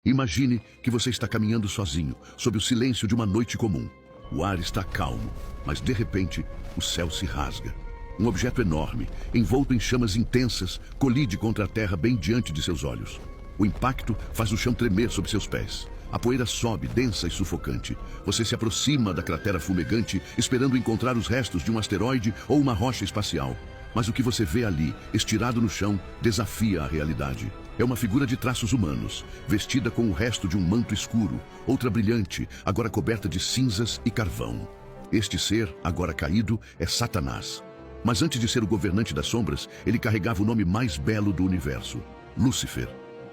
Imagine que você está caminhando sozinho, sob o silêncio de uma noite comum. O ar está calmo, mas de repente, o céu se rasga. Um objeto enorme, envolto em chamas intensas, colide contra a terra bem diante de seus olhos. O impacto faz o chão tremer sob seus pés. A poeira sobe, densa e sufocante. Você se aproxima da cratera fumegante, esperando encontrar os restos de um asteroide ou uma rocha espacial. Mas o que você vê ali, estirado no chão, desafia a realidade. É uma figura de traços humanos, vestida com o resto de um manto escuro, outra brilhante, agora coberta de cinzas e carvão. Este ser, agora caído, é Satanás. Mas antes de ser o governante das sombras, ele carregava o nome mais belo do universo, Lúcifer.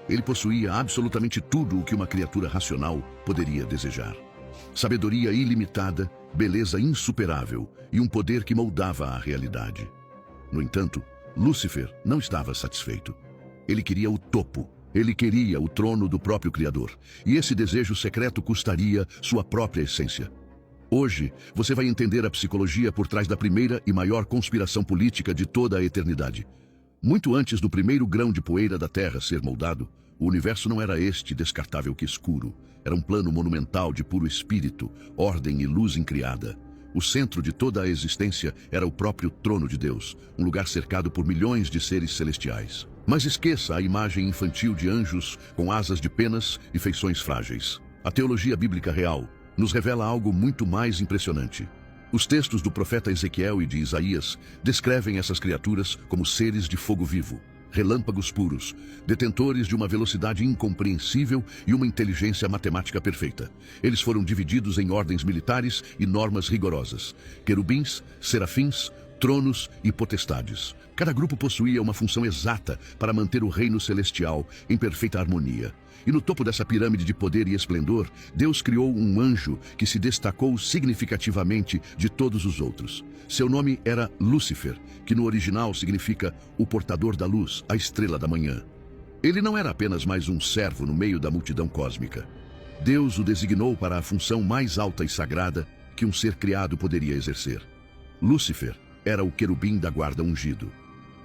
Ele possuía absolutamente tudo o que uma criatura racional poderia desejar. Sabedoria ilimitada, beleza insuperável e um poder que moldava a realidade. No entanto, Lúcifer não estava satisfeito. Ele queria o topo. Ele queria o trono do próprio Criador. E esse desejo secreto custaria sua própria essência. Hoje, você vai entender a psicologia por trás da primeira e maior conspiração política de toda a eternidade. Muito antes do primeiro grão de poeira da Terra ser moldado, o universo não era este descartável que escuro. Era um plano monumental de puro espírito, ordem e luz incriada. O centro de toda a existência era o próprio trono de Deus, um lugar cercado por milhões de seres celestiais. Mas esqueça a imagem infantil de anjos com asas de penas e feições frágeis. A teologia bíblica real nos revela algo muito mais impressionante. Os textos do profeta Ezequiel e de Isaías descrevem essas criaturas como seres de fogo vivo, relâmpagos puros, detentores de uma velocidade incompreensível e uma inteligência matemática perfeita. Eles foram divididos em ordens militares e normas rigorosas: querubins, serafins, tronos e potestades. Cada grupo possuía uma função exata para manter o reino celestial em perfeita harmonia. E no topo dessa pirâmide de poder e esplendor, Deus criou um anjo que se destacou significativamente de todos os outros. Seu nome era Lúcifer, que no original significa o portador da luz, a estrela da manhã. Ele não era apenas mais um servo no meio da multidão cósmica. Deus o designou para a função mais alta e sagrada que um ser criado poderia exercer. Lúcifer era o querubim da guarda ungido.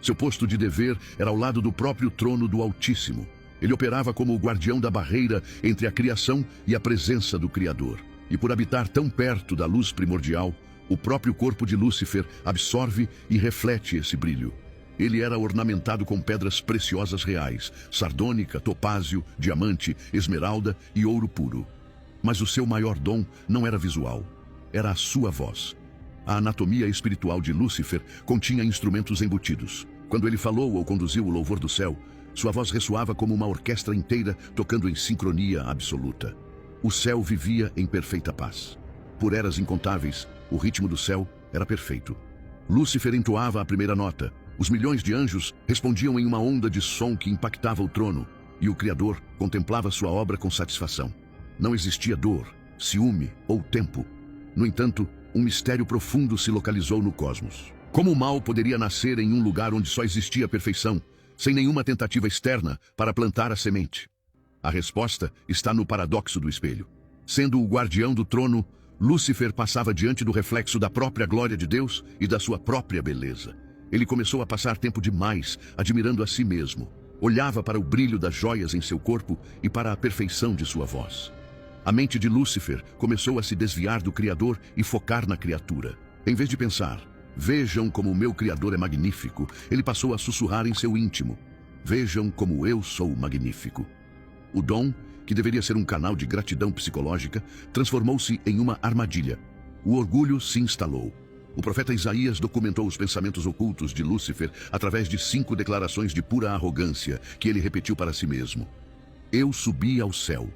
Seu posto de dever era ao lado do próprio trono do Altíssimo. Ele operava como o guardião da barreira entre a criação e a presença do Criador. E por habitar tão perto da luz primordial, o próprio corpo de Lúcifer absorve e reflete esse brilho. Ele era ornamentado com pedras preciosas reais, sardônica, topázio, diamante, esmeralda e ouro puro. Mas o seu maior dom não era visual, era a sua voz. A anatomia espiritual de Lúcifer continha instrumentos embutidos. Quando ele falou ou conduziu o louvor do céu, sua voz ressoava como uma orquestra inteira tocando em sincronia absoluta. O céu vivia em perfeita paz. Por eras incontáveis, o ritmo do céu era perfeito. Lúcifer entoava a primeira nota. Os milhões de anjos respondiam em uma onda de som que impactava o trono, e o Criador contemplava sua obra com satisfação. Não existia dor, ciúme ou tempo. No entanto, um mistério profundo se localizou no cosmos. Como o mal poderia nascer em um lugar onde só existia perfeição, sem nenhuma tentativa externa para plantar a semente? A resposta está no paradoxo do espelho. Sendo o guardião do trono, Lúcifer passava diante do reflexo da própria glória de Deus e da sua própria beleza. Ele começou a passar tempo demais admirando a si mesmo. Olhava para o brilho das joias em seu corpo e para a perfeição de sua voz. A mente de Lúcifer começou a se desviar do Criador e focar na criatura. Em vez de pensar: vejam como o meu Criador é magnífico, ele passou a sussurrar em seu íntimo: vejam como eu sou magnífico. O dom, que deveria ser um canal de gratidão psicológica, transformou-se em uma armadilha. O orgulho se instalou. O profeta Isaías documentou os pensamentos ocultos de Lúcifer através de 5 declarações de pura arrogância que ele repetiu para si mesmo. Eu subi ao céu.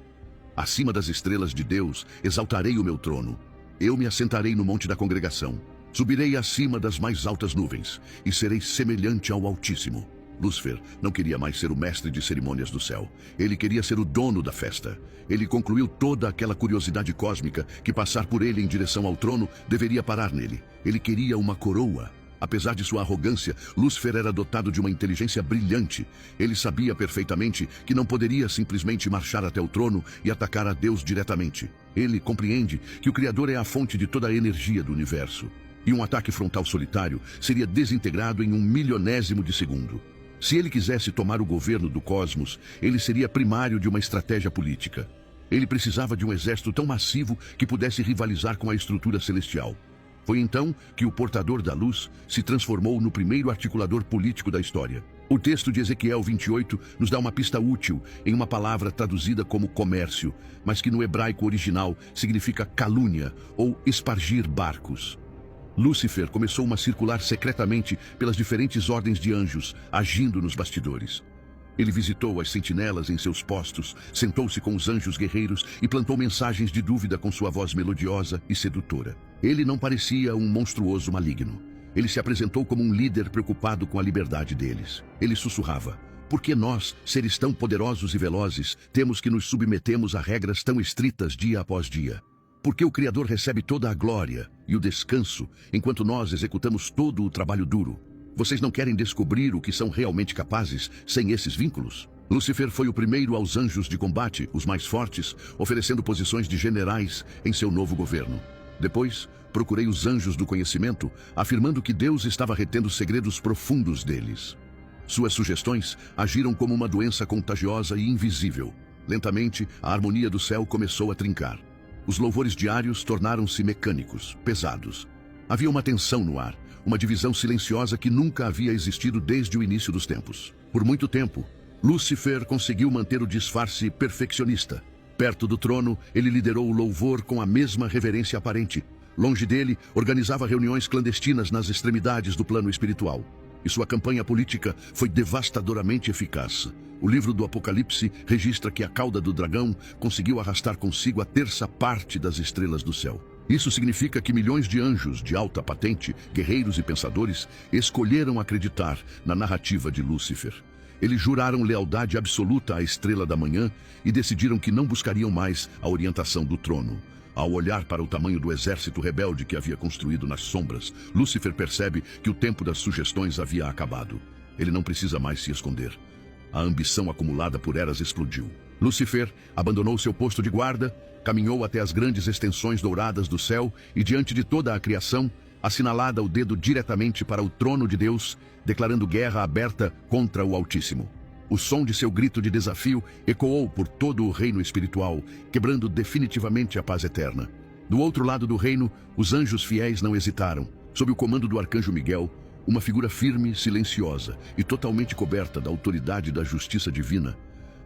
Acima das estrelas de Deus, exaltarei o meu trono. Eu me assentarei no monte da congregação. Subirei acima das mais altas nuvens e serei semelhante ao Altíssimo. Lúcifer não queria mais ser o mestre de cerimônias do céu. Ele queria ser o dono da festa. Ele concluiu toda aquela curiosidade cósmica que passar por ele em direção ao trono deveria parar nele. Ele queria uma coroa. Apesar de sua arrogância, Lúcifer era dotado de uma inteligência brilhante. Ele sabia perfeitamente que não poderia simplesmente marchar até o trono e atacar a Deus diretamente. Ele compreende que o Criador é a fonte de toda a energia do universo. E um ataque frontal solitário seria desintegrado em 1 milionésimo de segundo. Se ele quisesse tomar o governo do cosmos, ele seria primário de uma estratégia política. Ele precisava de um exército tão massivo que pudesse rivalizar com a estrutura celestial. Foi então que o portador da luz se transformou no primeiro articulador político da história. O texto de Ezequiel 28 nos dá uma pista útil em uma palavra traduzida como comércio, mas que no hebraico original significa calúnia ou espargir barcos. Lúcifer começou a circular secretamente pelas diferentes ordens de anjos, agindo nos bastidores. Ele visitou as sentinelas em seus postos, sentou-se com os anjos guerreiros e plantou mensagens de dúvida com sua voz melodiosa e sedutora. Ele não parecia um monstruoso maligno. Ele se apresentou como um líder preocupado com a liberdade deles. Ele sussurrava: por que nós, seres tão poderosos e velozes, temos que nos submetemos a regras tão estritas dia após dia? Por que o Criador recebe toda a glória e o descanso, enquanto nós executamos todo o trabalho duro? Vocês não querem descobrir o que são realmente capazes sem esses vínculos? Lúcifer foi o primeiro aos anjos de combate, os mais fortes, oferecendo posições de generais em seu novo governo. Depois, procurei os anjos do conhecimento, afirmando que Deus estava retendo segredos profundos deles. Suas sugestões agiram como uma doença contagiosa e invisível. Lentamente, a harmonia do céu começou a trincar. Os louvores diários tornaram-se mecânicos, pesados. Havia uma tensão no ar, uma divisão silenciosa que nunca havia existido desde o início dos tempos. Por muito tempo, Lúcifer conseguiu manter o disfarce perfeccionista. Perto do trono, ele liderou o louvor com a mesma reverência aparente. Longe dele, organizava reuniões clandestinas nas extremidades do plano espiritual. E sua campanha política foi devastadoramente eficaz. O livro do Apocalipse registra que a cauda do dragão conseguiu arrastar consigo a terça parte das estrelas do céu. Isso significa que milhões de anjos de alta patente, guerreiros e pensadores, escolheram acreditar na narrativa de Lúcifer. Eles juraram lealdade absoluta à estrela da manhã e decidiram que não buscariam mais a orientação do trono. Ao olhar para o tamanho do exército rebelde que havia construído nas sombras, Lúcifer percebe que o tempo das sugestões havia acabado. Ele não precisa mais se esconder. A ambição acumulada por eras explodiu. Lúcifer abandonou seu posto de guarda, caminhou até as grandes extensões douradas do céu e, diante de toda a criação, assinalada o dedo diretamente para o trono de Deus, declarando guerra aberta contra o Altíssimo. O som de seu grito de desafio ecoou por todo o reino espiritual, quebrando definitivamente a paz eterna. Do outro lado do reino, os anjos fiéis não hesitaram. Sob o comando do arcanjo Miguel, uma figura firme, silenciosa e totalmente coberta da autoridade da justiça divina,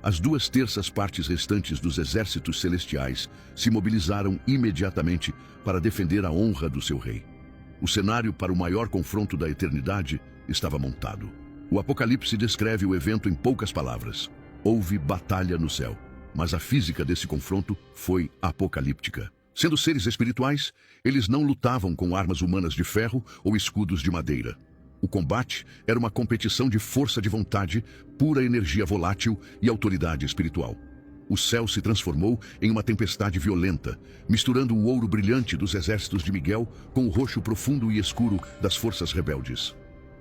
as 2/3 partes restantes dos exércitos celestiais se mobilizaram imediatamente para defender a honra do seu rei. O cenário para o maior confronto da eternidade estava montado. O Apocalipse descreve o evento em poucas palavras. Houve batalha no céu, mas a física desse confronto foi apocalíptica. Sendo seres espirituais, eles não lutavam com armas humanas de ferro ou escudos de madeira. O combate era uma competição de força de vontade, pura energia volátil e autoridade espiritual. O céu se transformou em uma tempestade violenta, misturando o ouro brilhante dos exércitos de Miguel com o roxo profundo e escuro das forças rebeldes.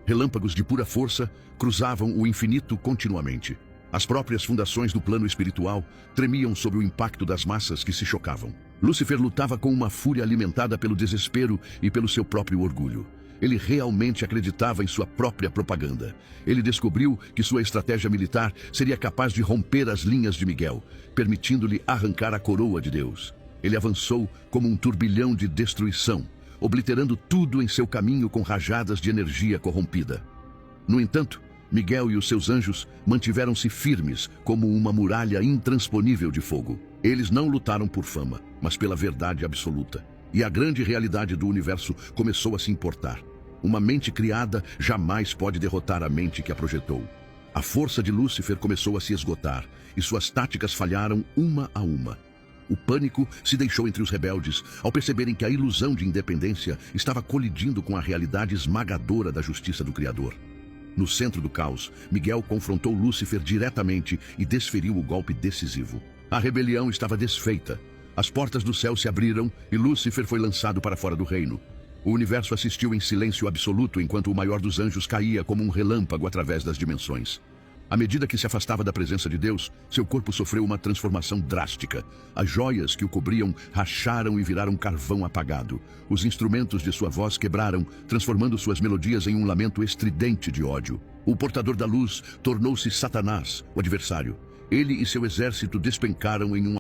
Relâmpagos de pura força cruzavam o infinito continuamente. As próprias fundações do plano espiritual tremiam sob o impacto das massas que se chocavam. Lúcifer lutava com uma fúria alimentada pelo desespero e pelo seu próprio orgulho. Ele realmente acreditava em sua própria propaganda. Ele descobriu que sua estratégia militar seria capaz de romper as linhas de Miguel, permitindo-lhe arrancar a coroa de Deus. Ele avançou como um turbilhão de destruição, obliterando tudo em seu caminho com rajadas de energia corrompida. No entanto, Miguel e os seus anjos mantiveram-se firmes como uma muralha intransponível de fogo. Eles não lutaram por fama, mas pela verdade absoluta. E a grande realidade do universo começou a se importar. Uma mente criada jamais pode derrotar a mente que a projetou. A força de Lúcifer começou a se esgotar, e suas táticas falharam uma a uma. O pânico se deixou entre os rebeldes ao perceberem que a ilusão de independência estava colidindo com a realidade esmagadora da justiça do Criador. No centro do caos, Miguel confrontou Lúcifer diretamente e desferiu o golpe decisivo. A rebelião estava desfeita. As portas do céu se abriram e Lúcifer foi lançado para fora do reino. O universo assistiu em silêncio absoluto enquanto o maior dos anjos caía como um relâmpago através das dimensões. À medida que se afastava da presença de Deus, seu corpo sofreu uma transformação drástica. As joias que o cobriam racharam e viraram carvão apagado. Os instrumentos de sua voz quebraram, transformando suas melodias em um lamento estridente de ódio. O portador da luz tornou-se Satanás, o adversário. Ele e seu exército despencaram em um